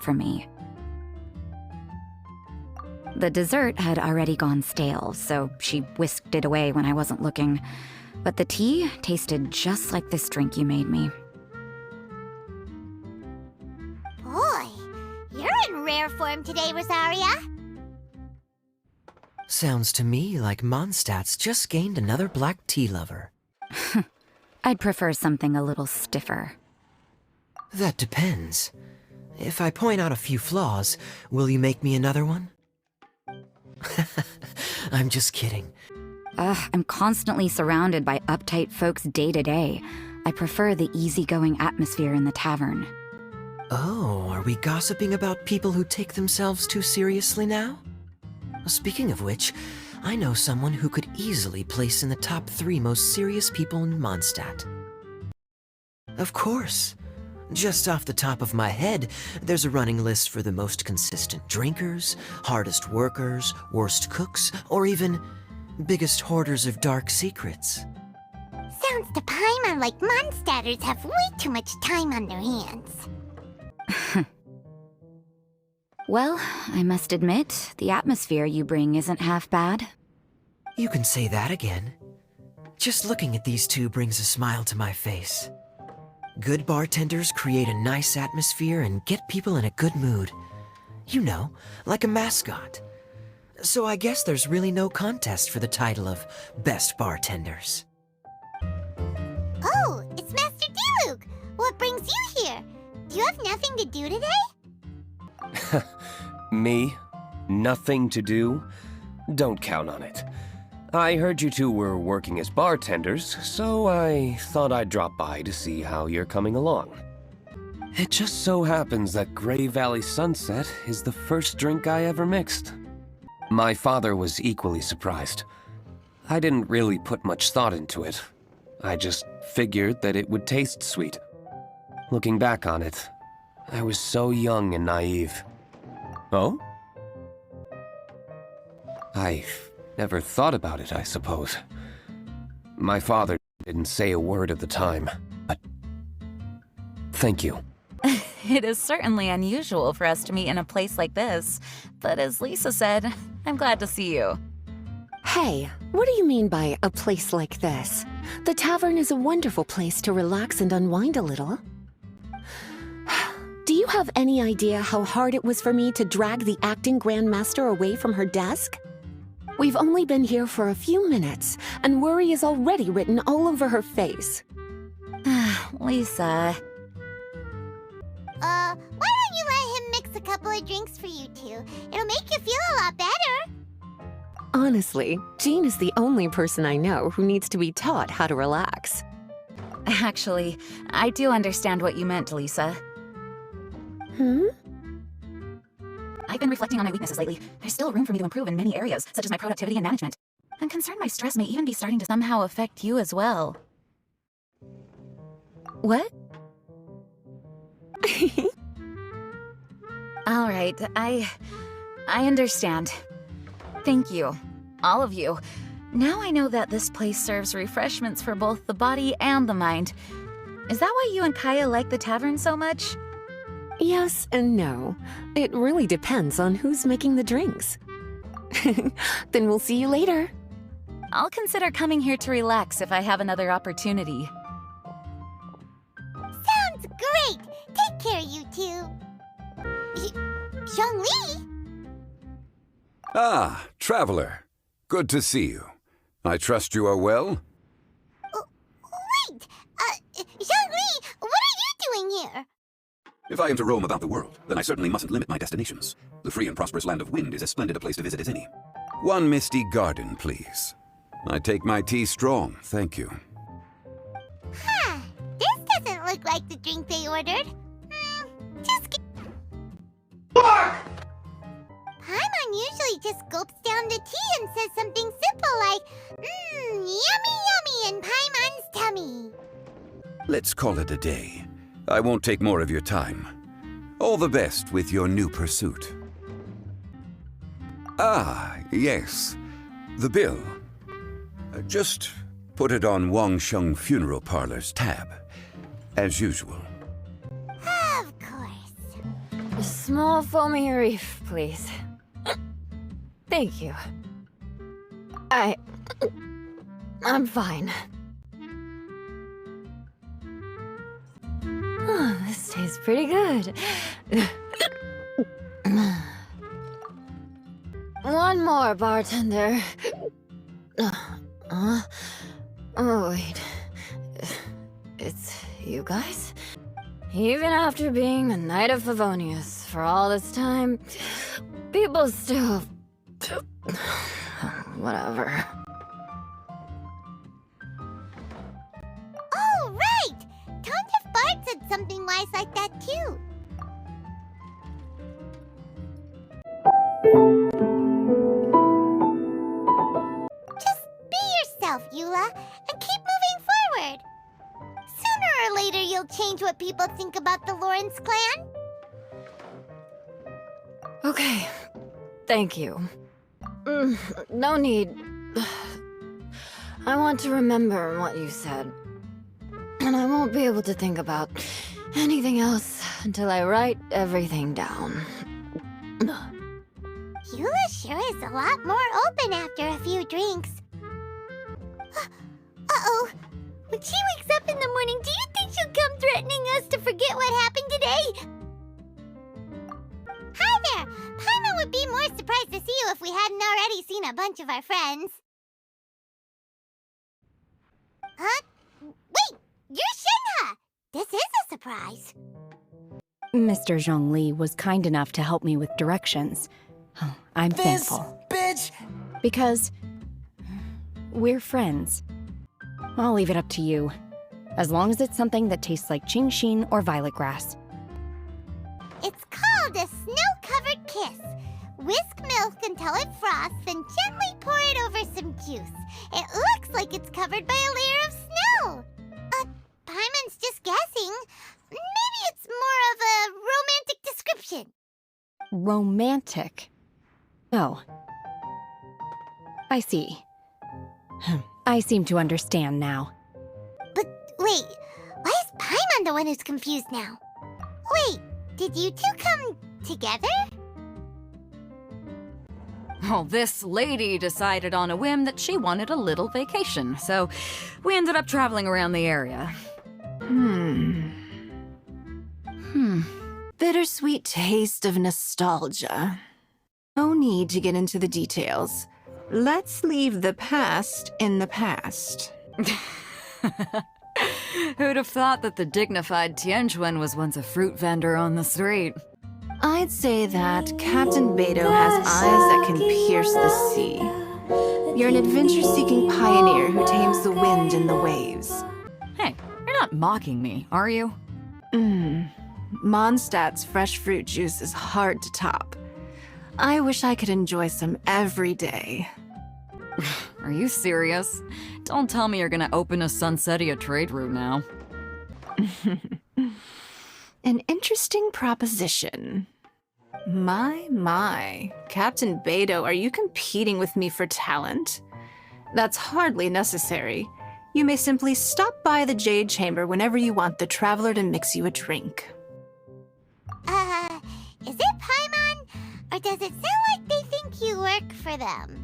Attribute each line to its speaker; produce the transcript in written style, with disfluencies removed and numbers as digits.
Speaker 1: from me. The dessert had already gone stale, so she whisked it away when I wasn't looking. But the tea tasted just like this drink you made me.
Speaker 2: Boy, you're in rare form today, Rosaria.
Speaker 3: Sounds to me like Mondstadt's just gained another black tea lover.
Speaker 1: I'd prefer something a little stiffer.
Speaker 3: That depends. If I point out a few flaws, will you make me another one? I'm just kidding.
Speaker 1: I'm constantly surrounded by uptight folks day to day. I prefer the easygoing atmosphere in the tavern.
Speaker 3: Oh, are we gossiping about people who take themselves too seriously now? Speaking of which, I know someone who could easily place in the top 3 most serious people in Mondstadt. Of course. Just off the top of my head, there's a running list for the most consistent drinkers, hardest workers, worst cooks, or even biggest hoarders of dark secrets.
Speaker 2: Sounds to Paimon like Mondstadters have way too much time on their hands.
Speaker 1: Well, I must admit, the atmosphere you bring isn't half bad.
Speaker 3: You can say that again. Just looking at these two brings a smile to my face. Good bartenders create a nice atmosphere and get people in a good mood. You know, like a mascot. So I guess there's really no contest for the title of Best Bartenders.
Speaker 2: Oh, it's Master Diluc! What brings you here? Do you have nothing to do today?
Speaker 4: Me? Nothing to do? Don't count on it. I heard you two were working as bartenders, so I thought I'd drop by to see how you're coming along. It just so happens that Grey Valley Sunset is the first drink I ever mixed. My father was equally surprised. I didn't really put much thought into it. I just figured that it would taste sweet. Looking back on it, I was so young and naive. Oh? I never thought about it, I suppose. My father didn't say a word at the time, but thank you.
Speaker 1: It is certainly unusual for us to meet in a place like this, but as Lisa said, I'm glad to see you.
Speaker 5: Hey, what do you mean by a place like this? The tavern is a wonderful place to relax and unwind a little. Do you have any idea how hard it was for me to drag the acting grandmaster away from her desk? We've only been here for a few minutes, and worry is already written all over her face.
Speaker 1: Lisa.
Speaker 2: Why don't you let him mix a couple of drinks for you two? It'll make you feel a lot better.
Speaker 5: Honestly, Jean is the only person I know who needs to be taught how to relax.
Speaker 1: Actually, I do understand what you meant, Lisa. I've been reflecting on my weaknesses lately. There's still room for me to improve in many areas, such as my productivity and management. I'm concerned my stress may even be starting to somehow affect you as well. What? All right, I understand. Thank you, all of you. Now I know that this place serves refreshments for both the body and the mind. Is that why you and Kaya like the tavern so much?
Speaker 5: Yes and no. It really depends on who's making the drinks. Then we'll see you later.
Speaker 1: I'll consider coming here to relax if I have another opportunity.
Speaker 2: Sounds great! Take care, you two. Zhongli?
Speaker 6: Ah, traveler. Good to see you. I trust you are well?
Speaker 2: Wait! Zhongli, what are you doing here?
Speaker 6: If I am to roam about the world, then I certainly mustn't limit my destinations. The free and prosperous land of Wind is as splendid a place to visit as any. One misty garden, please. I take my tea strong, thank you.
Speaker 2: Huh. This doesn't look like the drink they ordered. Paimon usually just gulps down the tea and says something simple like, yummy yummy in Paimon's tummy.
Speaker 6: Let's call it a day. I won't take more of your time. All the best with your new pursuit. Ah, yes. The bill. Just put it on Wang Sheng Funeral Parlor's tab. As usual.
Speaker 2: Of course.
Speaker 1: A small foamy reef, please. Thank you. I'm fine. Oh, this tastes pretty good. One more, bartender. Oh, wait. It's you guys? Even after being the Knight of Favonius for all this time, people still... Whatever.
Speaker 2: Oh, right! Tondef Bard said something wise like that, too. Just be yourself, Eula, and keep moving forward. Sooner or later, you'll change what people think about the Lawrence clan.
Speaker 1: Okay. Thank you. No need. I want to remember what you said. And I won't be able to think about anything else until I write everything down.
Speaker 2: Eula sure is a lot more open after a few drinks. Uh-oh. When she wakes up in the morning, do you think she'll come threatening us to forget what happened today? Hi there! Paimon would be more surprised to see you if we hadn't already seen a bunch of our friends. Huh? Wait! You're Shinha! This is a surprise.
Speaker 7: Mr. Zhongli was kind enough to help me with directions. I'm thankful.
Speaker 8: Bitch!
Speaker 7: Because we're friends. I'll leave it up to you. As long as it's something that tastes like Qingxin or violet grass.
Speaker 2: It's called a snow-covered kiss. Whisk milk until it froths, then gently pour it over some juice. It looks like it's covered by a layer of snow. Paimon's just guessing. Maybe it's more of a romantic description.
Speaker 7: Romantic? Oh. I see. I seem to understand now.
Speaker 2: But wait, why is Paimon the one who's confused now? Wait, did you two come together?
Speaker 1: Well, this lady decided on a whim that she wanted a little vacation, so we ended up traveling around the area.
Speaker 9: Bittersweet taste of nostalgia. No need to get into the details. Let's leave the past in the past.
Speaker 1: Who'd have thought that the dignified Tianquan was once a fruit vendor on the street?
Speaker 9: I'd say that Captain Beidou has eyes that can pierce the sea. You're an adventure-seeking pioneer who tames the wind and the waves.
Speaker 1: Hey, you're not mocking me, are you?
Speaker 9: Mondstadt's fresh fruit juice is hard to top. I wish I could enjoy some every day.
Speaker 1: Are you serious? Don't tell me you're gonna open a Sunsetia trade route now.
Speaker 9: An interesting proposition. My. Captain Beidou, are you competing with me for talent? That's hardly necessary. You may simply stop by the Jade Chamber whenever you want the Traveler to mix you a drink.
Speaker 2: Is it Paimon? Or does it sound like they think you work for them?